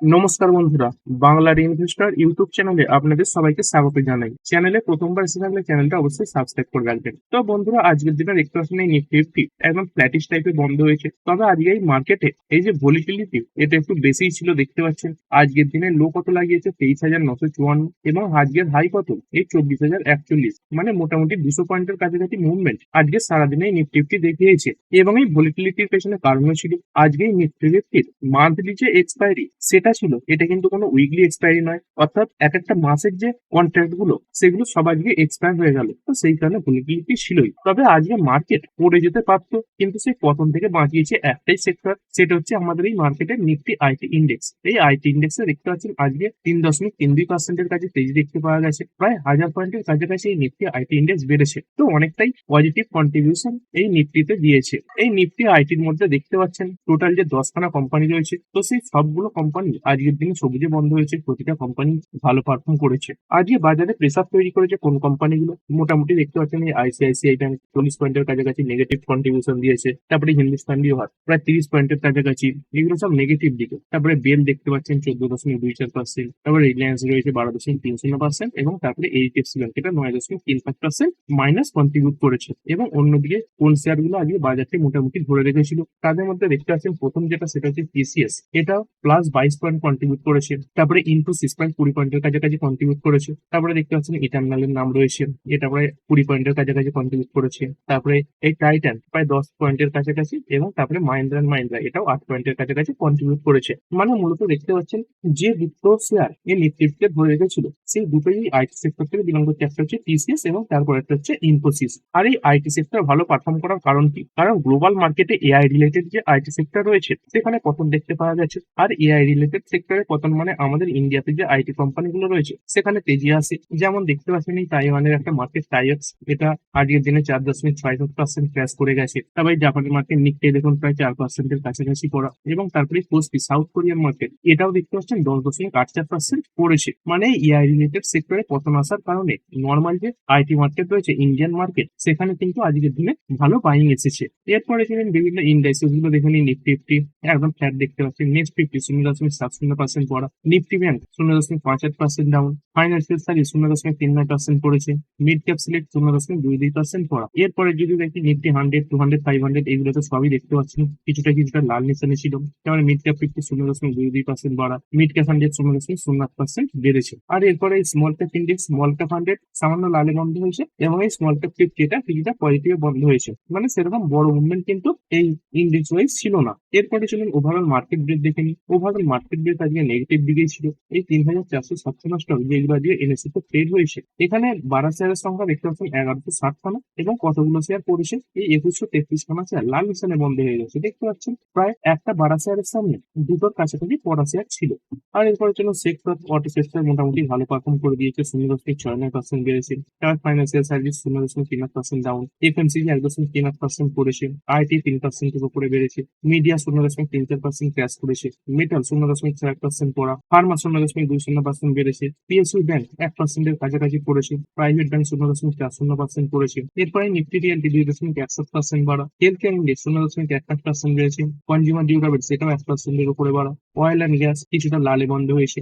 নমস্কার বন্ধুরা, বাংলার ইনভেস্টর ইউটিউব চ্যানেলে আপনাদের সবাইকে স্বাগত জানাই। চ্যানেলে প্রথমবার এসে থাকলে চ্যানেলটা অবশ্যই সাবস্ক্রাইব করে রাখবেন। তো বন্ধুরা, আজকের দিনে দেখতে পাচ্ছেন এই নিফটি ফিফটি একদম ফ্ল্যাটিশ টাইপের বন্ধ হয়েছে। তবে আজকে এই মার্কেটে এই যে ভলিটিলিটি, এটা একটু বেশিই ছিল দেখতে পাচ্ছেন। আজকের দিনে লো কত লাগিয়েছে 23,954, এবং আজকের হাই কত এই 24,041, মানে মোটামুটি 200 পয়েন্টের কাছাকাছি মুভমেন্ট আজকে সারাদিনে এই নিফটি ফিফটি দেখিয়েছে। এবং এই ভলিটিলিটির পেছনে কারণও ছিল আজকে এই নিফটি ফিফটির মান্থলি যে এক্সপায়ারি সেটা ছিল, এটা কিন্তু কোনো উইকলি এক্সপায়ারি নয়। অর্থাৎ এক একটা মাসের যে কন্ট্রাক্ট গুলো সেগুলো সব আজকে এক্সপায়ার হয়ে গেল, তো সেই কারণে ভলিটিলিটি ছিলই। তবে আজকে মার্কেট পড়ে যেতে পারতো, কিন্তু সেই পতন থেকে বাঁচিয়েছে একটাই সেক্টর, সেটা হচ্ছে আমাদের এই মার্কেটের নিফটি আইটি ইন্ডেক্স। এই আইটি ইন্ডেক্সে দেখতে পাচ্ছেন আজকে 3.32% কাছে তেজি দেখতে পাওয়া গেছে। প্রায় 1000 পয়েন্টের কাছাকাছি এই নিফটি আইটি ইন্ডেক্স বেড়েছে, তো অনেকটাই পজিটিভ কন্ট্রিবিউশন এই নিফটিতে দিয়েছে। এই নিফটি আইটির মধ্যে দেখতে পাচ্ছেন টোটাল যে 10খানা কোম্পানি রয়েছে, তো সেই সবগুলো কোম্পানি আজকের দিনে সবুজে বন্ধ হয়েছে। প্রতিটা কোম্পানি ভালো পারফর্ম করেছে। আজকে বাজারে প্রেসার তৈরি করেছে কোন কোম্পানিগুলো, মোটামুটি দেখতে পাচ্ছেন এই আইসিআইসিআই ব্যাংক 40 পয়েন্টের কাছাকাছি নেগেটিভ কন্ট্রিবিউশন দিয়েছে। তারপরে হিন্দুস্তান লিভার প্রায় 30 পয়েন্টের কাছাকাছি, এগুলো সব নেগেটিভ দিকে। তারপরে বেল দেখতে পাচ্ছেন 14.24%, তারপরে রিলায়েন্স রয়েছে 12.30%, এবং তারপরে এইচডিএফসি ব্যাংক এটা 9.35% মাইনাস কন্ট্রিবিউট করেছে। এবং অন্যদিকে কোন শেয়ার গুলো আজকে বাজারকে মোটামুটি ধরে রেখেছিল, তাদের মধ্যে দেখতে পাচ্ছেন প্রথম যেটা সেটা হচ্ছে টিসিএস, এটা +22 পয়েন্ট কন্ট্রিবিউট করেছে। তারপরে ইনফোসিস প্রায় 20 পয়েন্টের কাছাকাছি কন্ট্রিবিউট করেছে। তারপরে দেখতে পাচ্ছেন ইটার্নালের নাম রয়েছে, এটা প্রায় 20 পয়েন্টের কাছাকাছি কন্ট্রিবিউট করেছে। তারপরে এই টাইটান প্রায় 10 পয়েন্টের কাছাকাছি, এবং তারপরে মাহিন্দ্রা অ্যান্ড মাহিন্দ্রা এটাও 8 পয়েন্টের কাছাকাছি কন্ট্রিবিউট করেছে। মানে মূলত দেখতে পাচ্ছেন যে দুটো শেয়ার এই নিফটিকে ধরে রেখেছিল সেই দুটোই আইটি সেক্টর থেকে বিলং করছে। একটা হচ্ছে টিসিএস এবং তারপর একটা হচ্ছে ইনফোসিস। আর এই আইটি সেক্টর ভালো পারফর্ম করার কারণ কি? কারণ গ্লোবাল মার্কেটে এআই রিলেটেড যে আইটি সেক্টর রয়েছে সেখানে পতন দেখতে পাওয়া গেছে। আর এআই রিলেটেড সেক্টরে পতন মানে আমাদের ইন্ডিয়াতে যে আইটি কোম্পানিগুলো রয়েছে সেখানে তেজি আসে। যেমন দেখতে পাচ্ছেন এই তাইওয়ানের একটা মার্কেট টাইপস, এটা আজকের দিনে 4.65% ক্র্যাশ করে গেছে। তারপরে জাপানের মার্কেট নিকটে দেখুন প্রায় 4%-এর কাছাকাছি পড়া। এবং তারপরে কোসপি সাউথ কোরিয়ান মার্কেট, এটাও দেখতে পাচ্ছেন 10.84% পড়েছে। মানে এআই রিলেটেড সেক্টরে পতন আসার কারণে নর্মাল যে আইটি মার্কেট রয়েছে ইন্ডিয়ান মার্কেট, সেখানে কিন্তু আজকের দিনে ভালো বাইং এসেছে। এরপরে ছিলেন বিভিন্ন ইন্ডাইসেস গুলো, দেখুন নিফটি ফিফটি একদম ফ্ল্যাট দেখতে পাচ্ছেন। নেক্সট ফিফটি 0.70% পড়া, Nifty bank 0.58% down, financial service 0.39% পড়েছে, মিড ক্যাপ সিলেক্ট 0.22% পড়া। এরপরে যদি দেখি নিফটি 100, 200, 500 এগুলো তো সবই দেখতে পাচ্ছেন কিছুটা কিছুটা লাল নিশানে ছিল। যেমন মিড ক্যাপ ফিফটি 0.22% বাড়া, মিড ক্যাপ 100 0.08% বেড়েছে। আর এরপরে small cap index, small cap 100 সামান্য লালে বন্ধ হয়েছে, এবং এই স্মল ক্যাপ 50 এটা কিছুটা পজিটিভে বন্ধ হয়েছে। মানে সেরকম বড় মুভমেন্ট কিন্তু এই ইন্ডেক্স ওয়াইজ ছিল না। এরপরে চলুন ওভারঅল মার্কেট ব্রেক দেখে নিই। ওভারঅল মার্কেট ব্রেক আজকে নেগেটিভ দিকেই ছিল। এই 3,457 স্টক যেগুলো আজকে এনএসসি তে ট্রেড হয়েছে, এখানে বাড়া শেয়ারের সংখ্যা দেখতে পাচ্ছেন 1160 খানা, এবং কতগুলো শেয়ার পড়েছে এই 2133 খানা শেয়ার লাল নিশানে বন্ধ হয়ে গেছে। দেখতে পাচ্ছেন প্রায় একটা বাড়া শেয়ারের সামনে দুটোর কাছাকাছি পড়া শেয়ার ছিল। আর এরপরে জন্য সেক্টর, অটো সেক্টর মোটামুটি ভালো পারফর্ম করে দিয়েছে, 0.69% বেড়েছে। তার ফাইন্যান্সিয়াল সার্ভিস 0.38% ডাউন, এফএমসিজি 1.38% পড়েছে, আইটি 3%-এর উপরে বেড়েছে, মিডিয়া 0.34% ক্র্যাশ করেছে, মেটাল 0.4% পড়া, ফার্মা 0.20% বেড়েছে, পিএসইউ ব্যাংক 1%-এর কাছাকাছি পড়েছে, প্রাইভেট ব্যাংক 0.40% পড়েছে। এরপরে নিফটি রিয়েলটি 2.61% বাড়া, হেলথ কেয়ার ইন্ডেক্স 0.18% বেড়েছে, কনজিউমার ডিউরেবল সেটাও 1%-এর উপরে বাড়া, অয়েল অ্যান্ড গ্যাস কিছুটা লালে বন্ধ হয়েছে।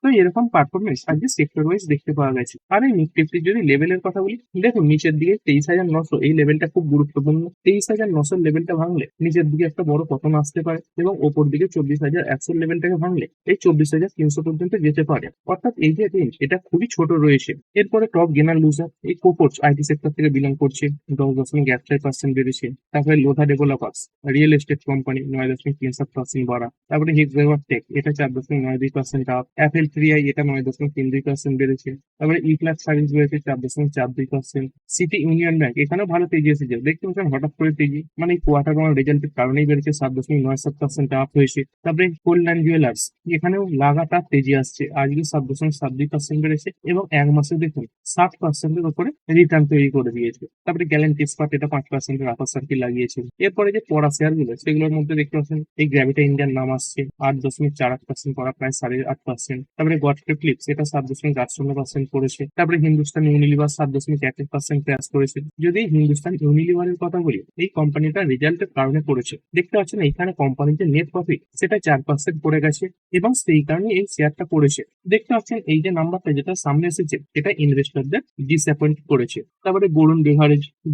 তো এরকম পারফরমেন্স আজকে সেক্টর ওয়াইজ দেখতে পাওয়া গেছে। আর এই নিফটি যদি লেভেলের কথা বলি, দেখুন নিচের দিকে 23,900 এই লেভেলটা খুব গুরুত্বপূর্ণ। 23,900 লেভেলটা ভাঙলে নিচের দিকে একটা বড় পতন আসতে পারে, এবং ওপর দিকে 24,100 লেভেলটাকে ভাঙলে এই 24,300 পর্যন্ত যেতে পারে। অর্থাৎ এই যে রেঞ্জ এটা খুবই ছোট রয়েছে। এরপরে টপ গেনার লুজার এই কোপোর্স আইটি সেক্টর থেকে বিলং করছে, 10.15% বেড়েছে। তারপরে Lodha developers real estate company 9.37% বাড়া। তারপরে হেক্সাগর টেক এটা 4.92% আপ, অ্যাপেল 3i এটা 9.32% বেড়েছে। তারপরে ই ক্লাস সার্ভিস বেড়েছে 4.42%। সিটি ইউনিয়ন ব্যাংক এখানেও ভালো তেজি এসেছে, দেখতে পাচ্ছেন হঠাৎ করে তেজি, মানে এই কোয়ার্টার ওয়ান রেজাল্টের কারণেই বেড়েছে, 7.97% আপ হয়েছে। তারপরে কল্যাণ জুয়েলার্স এখানেও লাগাতার তেজি আসছে, আজকে 7.72% বেড়েছে, এবং এক মাসে দেখুন 60%-এর উপরে রিটার্ন তৈরি করে দিয়েছে। তারপরে গ্যালেন্ট ইস্পাত এটা 5%-এর আপার সার্কিট লাগিয়েছে। এরপরে যে পড়া শেয়ার গুলো সেগুলোর মধ্যে দেখতে পাচ্ছেন এই গ্র্যাভিটা ইন্ডিয়ার নাম আসছে, 8.48% পড়া, প্রায় 8.5%। তারপরে গডফ্রে ফিলিপস এটা 7.8% পড়েছে। তারপরে হিন্দুস্তান ইউনিলিভার 7.1% ক্র্যাশ করেছে। যদি হিন্দুস্তান ইউনিলিভারের কথা বলি, এই কোম্পানিটার রেজাল্টের কারণে পড়েছে। দেখতে পাচ্ছেন এখানে কোম্পানির যে নেট প্রফিট সেটা 4% পড়ে গেছে এবং সেই কারণে এই শেয়ারটা পড়েছে। দেখতে পাচ্ছেন এই যে নাম্বারটা যেটা সামনে এসেছে এটা ইনভেস্টরদের ডিসঅ্যাপয়েন্ট করেছে। তারপরে বরুণ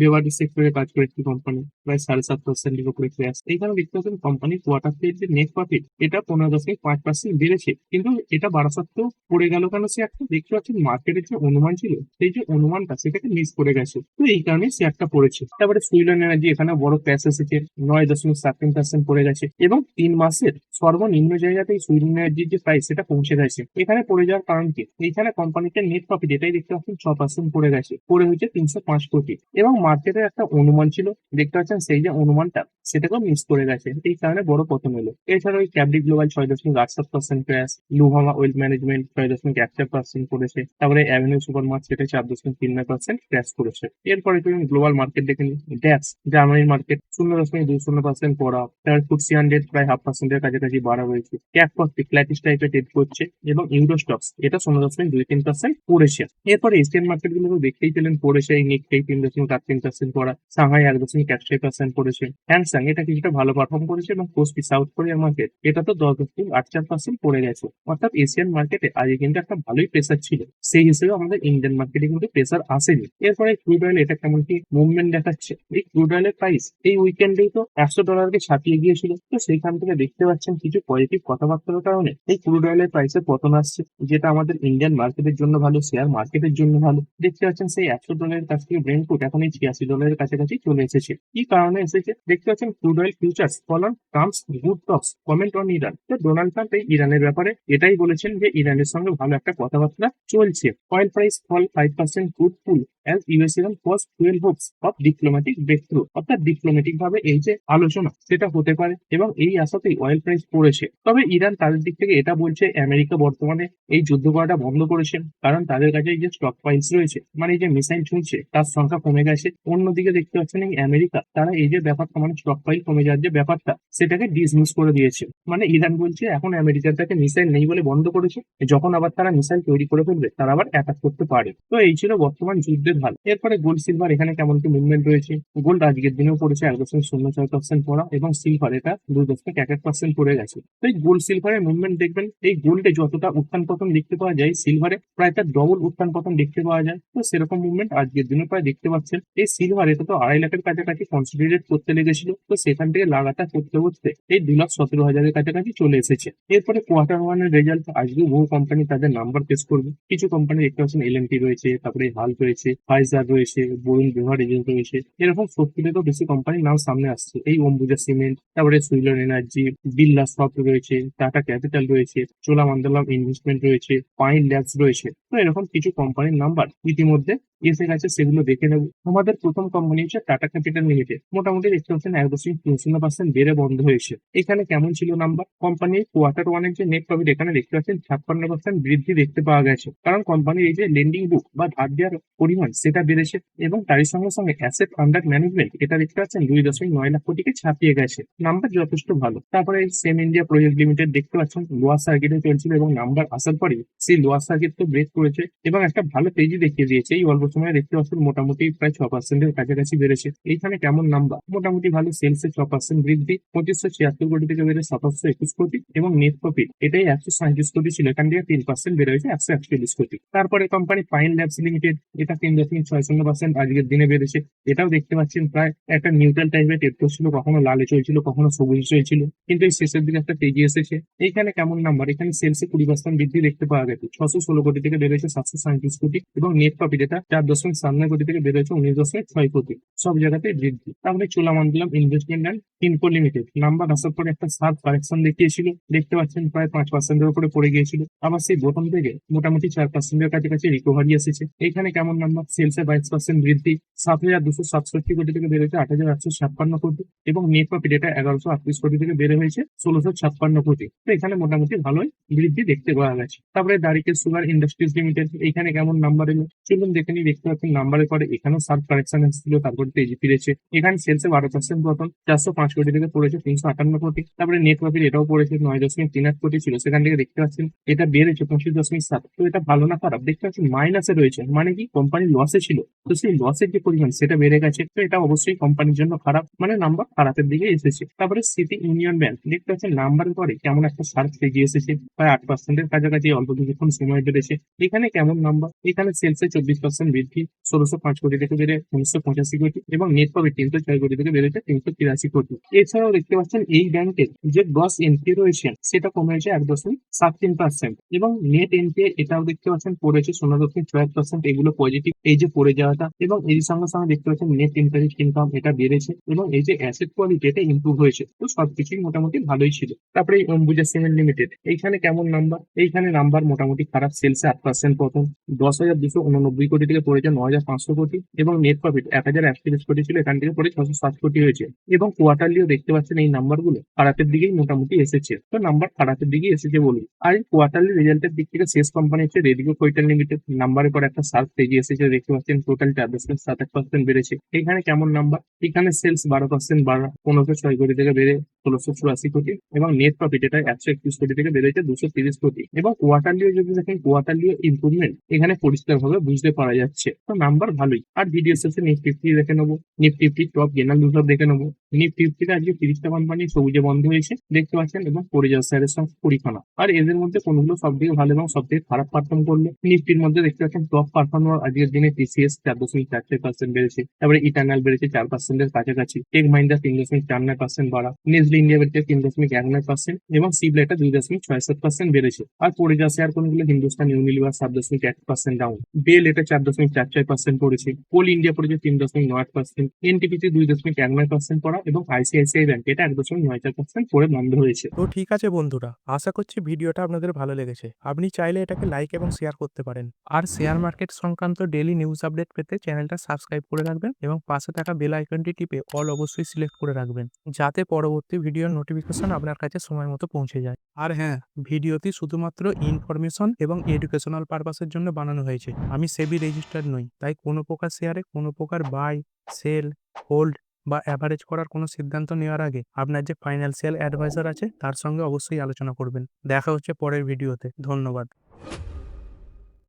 বেভারেজ সেক্টরে কাজ করে একটি কোম্পানি প্রায় 7.5%-এর উপরে ক্র্যাশ। এইখানে দেখতে পাচ্ছেন কোম্পানির কোয়ার্টার যে নেট প্রফিট এটা 15.5% বেড়েছে, কিন্তু এটা বাড়া সত্ত্বেও পড়ে গেল কেন শেয়ারটা? দেখতে পাচ্ছেন মার্কেটের যে অনুমান ছিল সেই যে অনুমানটা সেটাকে মিস করে গেছে, তো এই কারণে শেয়ারটা পড়েছে। তারপরে সুইলন এনার্জি এখানে বড় ক্র্যাশ এসেছে, 9.7% পড়ে গেছে এবং 3 মাসের সর্বনিম্ন জায়গাতে এই সুইলন এনার্জির যে প্রাইস সেটা পৌঁছে গেছে। এখানে পড়ে যাওয়ার কারণ কি? এইখানে কোম্পানিটার নেট প্রফিট এটাই দেখতে পাচ্ছেন 6% পড়ে গেছে, পড়ে হয়েছে 305 কোটি এবং মার্কেটের একটা অনুমান ছিল, দেখতে পাচ্ছেন সেই যে অনুমানটা সেটাকেও মিস করে গেছে, এই কারণে বড় পতন হলো। এছাড়া ওই ক্যাবডি গ্লোবাল 6.87% ক্র্যাশ, লুহামা ওয়েলথ ম্যানেজমেন্ট 6.1% করেছে, তারপরে অ্যাভিনিউ সুপার মার্ট সেটা 4.39% ক্র্যাশ করেছে। এরপরে তুমি গ্লোবাল মার্কেট দেখে নিন, ড্যাক্স জার্মানির মার্কেট 0.20% পড়া, তার ফুটসি 100 প্রায় 0.5%-এর কাছাকাছি বাড়া রয়েছে। ক্যাপ ফর্টি ফ্ল্যাটিশ টাইপের ট্রেড করছে এবং ইউরোস্টক্স এটা 0.23% পড়েছে। এরপরে এশিয়ান মার্কেট গুলো দেখতেই পেলেন পড়েছে, এই নিফটি 3.83% পড়া, সাংহাই 1.18% পড়েছে, হ্যাংসাং এটা কিছুটা ভালো পারফর্ম করেছে এবং কোস্পি সাউথ কোরিয়ার মার্কেট এটা তো 10.84% পড়ে গেছে। অর্থাৎ এশিয়ান মার্কেটে আজকে কিন্তু একটা ভালোই প্রেসার ছিল, সেই হিসেবে আমাদের ইন্ডিয়ান মার্কেটে কিন্তু প্রেসার আসেনি। এরপরে ক্রুড অয়েল এটা কেমন কি মুভমেন্ট দেখাচ্ছে? এই ক্রুড অয়েলের প্রাইস এই উইকেন্ডেই তো $100 ছাপিয়ে গিয়েছিল, তো সেইখান থেকে দেখতে পাচ্ছেন কিছু পজিটিভ কথাবার্তার কারণে এই ক্রুড অয়েলের প্রাইসে পতন আসছে, যেটা আমাদের ইন্ডিয়ান মার্কেটের জন্য ভালো, শেয়ার মার্কেটের জন্য ভালো। দেখতে পাচ্ছেন সেই $100 কাছ থেকে ব্রেন্ট ক্রুড এখন এই $86 কাছাকাছি চলে এসেছে। কি কারণে এসেছে? দেখতে পাচ্ছেন crude oil futures fall on Trump's good talks comment on Iran. তো ডোনাল্ড ট্রাম্প এই ইরানের ব্যাপারে এটাই বলেছেন যে ইরানের সঙ্গে ভালো একটা কথাবার্তা চলছে। Oil price fall 5% crude pool as US Iran was fuel hopes of diplomatic breakthrough, অর্থাৎ ডিপ্লোম্যাটিক ভাবে এই যে আলোচনা সেটা হতে পারে এবং এই আশাতেই অয়েল প্রাইস পড়েছে। তবে ইরান তাদের দিক থেকে এটা বলছে আমেরিকা বর্তমানে এই যুদ্ধ করাটা বন্ধ করেছে, কারণ তাদের কাছে এই যে স্টক পাইলস রয়েছে মানে এই যে মিসাইল ছুঁড়ছে তার সংখ্যা কমে গেছে। অন্যদিকে দেখতে পাচ্ছেন এই আমেরিকা তারা এই যে ব্যাপারটা মানে স্টক পাইল কমে যাওয়ার যে ব্যাপারটা সেটাকে ডিসমিস করে দিয়েছে। মানে ইরান বলছে এখন আমেরিকার কাছে মিসাইল নেই বলে বন্ধ করেছে, যখন আবার তারা মিসাইল তৈরি করে ফেলবে তারা আবার অ্যাটাক করতে পারে। তো এই ছিল বর্তমান যুদ্ধের হাল। এরপরে গোল্ড সিলভার এখানে কেমন কি মুভমেন্ট রয়েছে? গোল্ড আজকের দিনেও পড়েছে 1.06% পড়া এবং সিলভার এটা 2.11% পড়ে গেছে। তো এই গোল্ড সিলভারের মুভমেন্ট দেখবেন, এই গোল্ডে যতটা উত্থান পতন দেখতে পাওয়া যায় সিলভারে প্রায় তার ডবল উত্থান পতন দেখতে পাওয়া যায়। তো সেরকম মুভমেন্ট আজকের দিনে প্রায় দেখতে পাচ্ছেন। এই সিলভার এটা তো 2.5 লাখের কাছাকাছি কনসলিডেট করতে লেগেছিল, তো সেখান থেকে লাগাতার করতে করতে এই 2,17,000-এর কাছাকাছি চলে এসেছে। এরপরে কোয়ার্টার ওয়ানের রেজাল্ট আজকে বহু কোম্পানি তাদের নাম্বার পেশ করবে। কিছু কোম্পানি দেখতে পাচ্ছেন এলএনটি রয়েছে, তারপরে হাল রয়েছে, ফাইজার রয়েছে, বরুণ বেভারেজেস রয়েছে, এরকম 70-এরও বেশি কোম্পানির নাম সামনে আসছে। এই অম্বুজা সিমেন্ট, তারপরে সুইলন এনার্জি, বিড়লা সফট রয়েছে, টাটা ক্যাপিটাল রয়েছে, চোলামণ্ডলম ইনভেস্টমেন্ট রয়েছে, পাইন ল্যাবস রয়েছে। তো এরকম কিছু কোম্পানির নাম্বার ইতিমধ্যে এসে গেছে, সেগুলো দেখে নেব। আমাদের প্রথম কোম্পানি হচ্ছে টাটা ক্যাপিটাল লিমিটেড। মোটামুটি দেখতে পাচ্ছেন 1.30% বেড়ে বন্ধ হয়েছে। এখানে কেমন ছিল নাম্বার? কোম্পানির কোয়ার্টার ওয়ানের যে নেট প্রফিট এখানে দেখতে পাচ্ছেন 56% বৃদ্ধি দেখতে পাওয়া গেছে, কারণ কোম্পানির এই যে লেন্ডিং বুক বা ধার দেওয়ার পরিমাণ সেটা বেড়েছে এবং তারই সঙ্গে সঙ্গে অ্যাসেট আন্ডার ম্যানেজমেন্ট এটা দেখতে পাচ্ছেন 2.9 লাখ কোটিকে ছাপিয়ে গেছে। নাম্বার যথেষ্ট ভালো। তারপরে সেম ইন্ডিয়া প্রজেক্ট লিমিটেড দেখতে পাচ্ছেন লোয়ার সার্কিটে চলছিল এবং নাম্বার আসার পরে সেই লোয়ার সার্কিট তো ব্রেক করেছে এবং একটা ভালো তেজি দেখিয়ে দিয়েছে। এই অল্প সময় দেখতে পাচ্ছেন মোটামুটি প্রায় 6%-এর কাছাকাছি বেড়েছে। এইখানে কেমন নাম্বার? মোটামুটি ভালো, সেলসে 6% বৃদ্ধি, 2576 কোটি থেকে বেড়ে 721 কোটি এবং নেট প্রফিট এটাই 137 কোটি ছিল, এখান থেকে 3% বেড়ে হয়েছে 141 কোটি। তারপরে কোম্পানি পাইন ল্যাবস লিমিটেড এটা 3.60% আজকের দিনে বেড়েছে। এটাও দেখতে পাচ্ছেন প্রায় একটা নিউট্রাল টাইপের ট্রেড করছিল, কখনো লালে চলছিল কখনো সবুজ চলছিল, কিন্তু এই শেষের দিকে একটা তেজি এসেছে। এইখানে কেমন নাম্বার? এখানে সেলসে 20% বৃদ্ধি দেখতে পাওয়া গেছে, 616 কোটি থেকে বেড়েছে 737 কোটি এবং নেট প্রফিট এটা 4.57 কোটি থেকে বেড়েছে 19.6 কোটি। সব জায়গাতেই বৃদ্ধি। তারপরে চোলামণ্ডলম ইনভেস্টমেন্ট অ্যান্ড টিনকো লিমিটেড নাম্বার আসার পরে একটা শার্প কারেকশন দেখিয়েছিল, দেখতে পাচ্ছেন প্রায় 5%-এর উপরে পড়ে গিয়েছিল, আবার সেই বোতম থেকে মোটামুটি 4%-এর কাছাকাছি রিকভারি এসেছে। এইখানে কেমন নাম্বার? সেলসে 22% বৃদ্ধি, 7,267 কোটি থেকে বেড়েছে 8,856 কোটি এবং নেট প্রফিট এটা 1,138 কোটি থেকে বেড়ে হয়েছে 1,656 কোটি। তো এখানে মোটামুটি ভালোই বৃদ্ধি দেখতে পাওয়া গেছে। তারপরে দারিকের সুগার ইন্ডাস্ট্রিজ লিমিটেড এখানে কেমন নাম্বার এলো চলুন দেখে নিই। দেখতে পাচ্ছেন নাম্বারের পরে এখানেও শার্প কারেকশন এসেছিল, তারপরে তেজি ফিরেছে। এখানে সেলসে 12% পতন, 405 কোটি থেকে পড়েছে 358 কোটি। তারপরে নেট প্রফিট এটাও পড়েছে 9.38 কোটি ছিল, সেখান থেকে দেখতে পাচ্ছেন পার্সেন্ট, এটা বেড়েছে 25.7। তো এটা ভালো না খারাপ? দেখতে পাচ্ছেন মাইনাসে রয়েছে, মানে কি কোম্পানি লসে ছিল, তো সেই লসের যে পরিমাণ সেটা বেড়ে গেছে, তো এটা অবশ্যই কোম্পানির জন্য খারাপ, মানে নাম্বার খারাপের দিকে এসেছে। তারপরে সিটি ইউনিয়ন ব্যাংক দেখতে পাচ্ছেন নাম্বারের পরে কেমন একটা শার্প এগিয়ে এসেছে, প্রায় 8%-এর কাছাকাছি অল্প কিছুক্ষণ সময় বেড়েছে। এখানে কেমন নাম্বার, এখানে সেলসে 24% বৃদ্ধি, 1605 কোটি থেকে বেড়ে 1985 কোটি, এবং নেট প্রফিট 306 কোটি থেকে বেড়েছে 383 কোটি। এছাড়াও দেখতে পাচ্ছেন এই ব্যাংকের যে গ্রস এনপিএ রয়েছে সেটা কমেছে 1.73%, এবং নেট এনপিএ এটাও দেখতে পাচ্ছেন পড়েছে 0.64%, এগুলো পজিটিভ। এই যে পড়ে যাওয়াটা, এবং এই সঙ্গে সঙ্গে দেখতে পাচ্ছেন নেট ইন্টারেস্ট ইনকাম এটা বেড়েছে, এবং এই যে অ্যাসেট কোয়ালিটি এটা ইমপ্রুভ হয়েছে। তো সবকিছুই মোটামুটি ভালোই ছিল। তারপরে এই অম্বুজা সিমেন্ট লিমিটেড, এইখানে কেমন নাম্বার, এইখানে নাম্বার মোটামুটি খারাপ, সেলসে 8% পতন, 10,289 কোটি থেকে পড়েছে 9,500 কোটি, এবং নেট প্রফিট 1,031 কোটি ছিল, এখান থেকে পড়ে 607 কোটি হয়েছে। এবং কোয়ার্টারলিও দেখতে পাচ্ছেন এই নাম্বারগুলো খারাপের দিকেই মোটামুটি এসেছে, তো নাম্বার খারাপের দিকে এসেছে বলুন। আর এই কোয়ার্টারলি রেজাল্টের দিক থেকে শেষ কোম্পানি হচ্ছে রেডিকো খৈতান লিমিটেড, নাম্বারের পর একটা শার্প তেজি এসেছে, দেখতে পাচ্ছেন টোটাল 4.71% বেড়েছে। এখানে কেমন নাম্বার, এখানে সেলস 12% বাড়া, 1506 কোটি থেকে বেড়ে 1684 কোটি, এবং নেট প্রফিট এটা 131 কোটি থেকে বেড়েছে 230 কোটি, এবং কোয়ার্টারলিও যদি দেখেন কোয়ার্টারলিও ইমপ্রুভমেন্ট এখানে পরিষ্কারভাবে বুঝতে পারা যাচ্ছে, তো নাম্বার ভালোই। আর ভিডিও শেষে নিফটি 50 দেখে নেবো, নিফটি 50 টপ গেনার লুজার দেখে নেবো। নিফটি 50 আজকে 30টা কোম্পানি সবুজে বন্ধ হয়েছে দেখতে পাচ্ছেন, এবং পড়ে যাওয়ার স্যারের সঙ্গে 20খানা। আর এদের মধ্যে কোনগুলো সব থেকে ভালো এবং সব থেকে খারাপ পারফর্ম করলো, নিফটির মধ্যে দেখতে পাচ্ছেন টপ পারফর্মার আজকের দিনে টিসিএস 4.46% বেড়েছে, তারপরে ইটার্নাল বেড়েছে 4%-এর কাছাকাছি, টেক মাহিন্দ্রা 3.49% বাড়া, নেসলে ইন্ডিয়া বেড়েছে 3.19%, এবং সিবলা এটা 2.67% বেড়েছে। আর পড়ে যাওয়া শেয়ার কোনগুলো, হিন্দুস্তান ইউনিলিভার 7.1% ডাউন, বেল এটা 4.46% পড়েছে, কোল ইন্ডিয়া পড়েছে 3.98%, এনটিপিসি 2.19% পড়া, এবং আইসিআইসিআই ব্যাংক এটা 1.94% পড়ে বন্ধ হয়েছে। তো ঠিক আছে বন্ধুরা, আশা করছি ভিডিওটা আপনাদের ভালো লেগেছে। আপনি চাইলে এটাকে লাইক এবং শেয়ার করতে পারেন। আর শেয়ার মার্কেট সংক্রান্ত ডেইলি নিউজ আপডেট পেতে চ্যানেলটা সাবস্ক্রাইব করে রাখবেন, এবং পাশে থাকা বেল আইকনটি টিপে অল অবশ্যই সিলেক্ট করে রাখবেন, যাতে পরবর্তী ভিডিওর নোটিফিকেশন আপনার কাছে সময় মতো পৌঁছে যায়। আর হ্যাঁ, ভিডিওটি শুধুমাত্র ইনফরমেশন এবং এডুকেশনাল পারপাসের জন্য বানানো হয়েছে। আমি সেবি রেজিস্টার্ড নই, তাই কোনো প্রকার শেয়ারে কোনো প্রকার বাই, সেল, হোল্ড বা অ্যাভারেজ করার কোনো সিদ্ধান্ত নেওয়ার আগে আপনার যে ফাইন্যান্সিয়াল অ্যাডভাইজার আছে তার সঙ্গে অবশ্যই আলোচনা করবেন। দেখা হচ্ছে পরের ভিডিওতে। ধন্যবাদ।